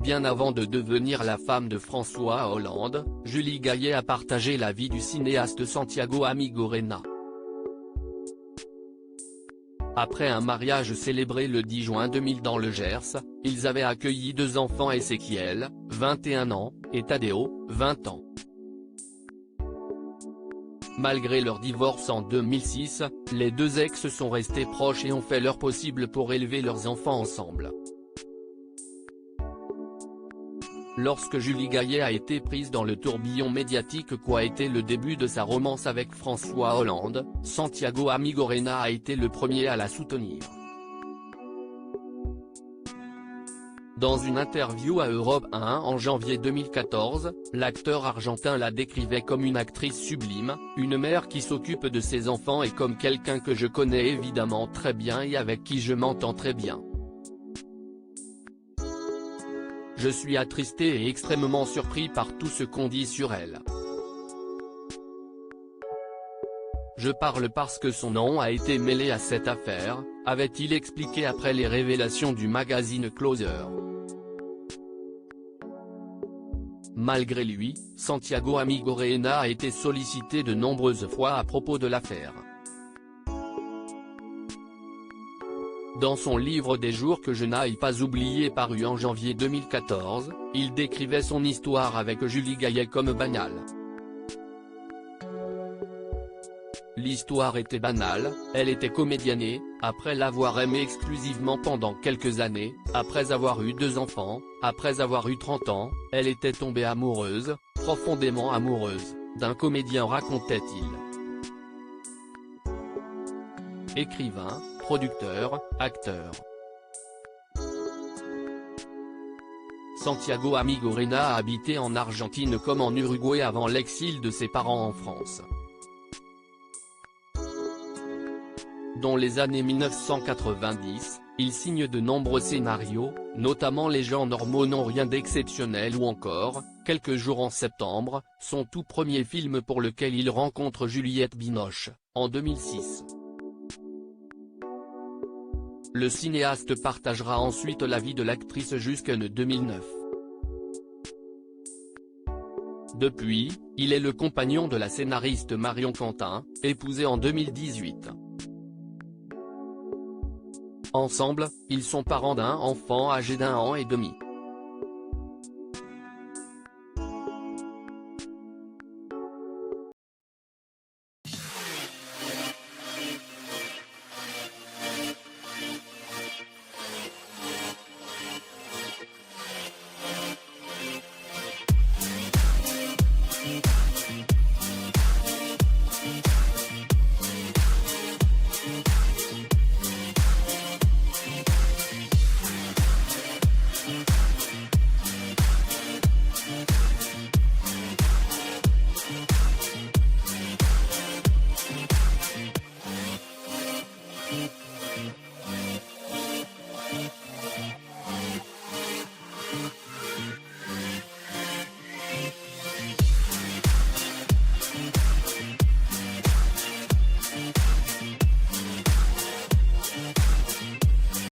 Bien avant de devenir la femme de François Hollande, Julie Gaillet a partagé la vie du cinéaste Santiago Amigorena. Après un mariage célébré le 10 juin 2000 dans le Gers, ils avaient accueilli 2 enfants, Ezequiel, 21 ans, et Tadeo, 20 ans. Malgré leur divorce en 2006, les 2 ex sont restés proches et ont fait leur possible pour élever leurs enfants ensemble. Lorsque Julie Gaillet a été prise dans le tourbillon médiatique qu'a été le début de sa romance avec François Hollande, Santiago Amigorena a été le premier à la soutenir. Dans une interview à Europe 1 en janvier 2014, l'acteur argentin la décrivait comme une actrice sublime, une mère qui s'occupe de ses enfants et comme quelqu'un que je connais évidemment très bien et avec qui je m'entends très bien. Je suis attristé et extrêmement surpris par tout ce qu'on dit sur elle. Je parle parce que son nom a été mêlé à cette affaire, avait-il expliqué après les révélations du magazine Closer. Malgré lui, Santiago Amigorena a été sollicité de nombreuses fois à propos de l'affaire. Dans son livre Des jours que je n'aille pas oublier paru en janvier 2014, il décrivait son histoire avec Julie Gaillet comme banale. L'histoire était banale, elle était comédienne et, après l'avoir aimé exclusivement pendant quelques années, après avoir eu 2 enfants, après avoir eu 30 ans, elle était tombée amoureuse, profondément amoureuse, d'un comédien, racontait-il. Écrivain, producteur, acteur. Santiago Amigorena a habité en Argentine comme en Uruguay avant l'exil de ses parents en France. Dans les années 1990, il signe de nombreux scénarios, notamment Les gens normaux n'ont rien d'exceptionnel ou encore, Quelques jours en septembre, son tout premier film pour lequel il rencontre Juliette Binoche, en 2006. Le cinéaste partagera ensuite la vie de l'actrice jusqu'en 2009. Depuis, il est le compagnon de la scénariste Marion Quentin, épousée en 2018. Ensemble, ils sont parents d'un enfant âgé d'1 an et demi.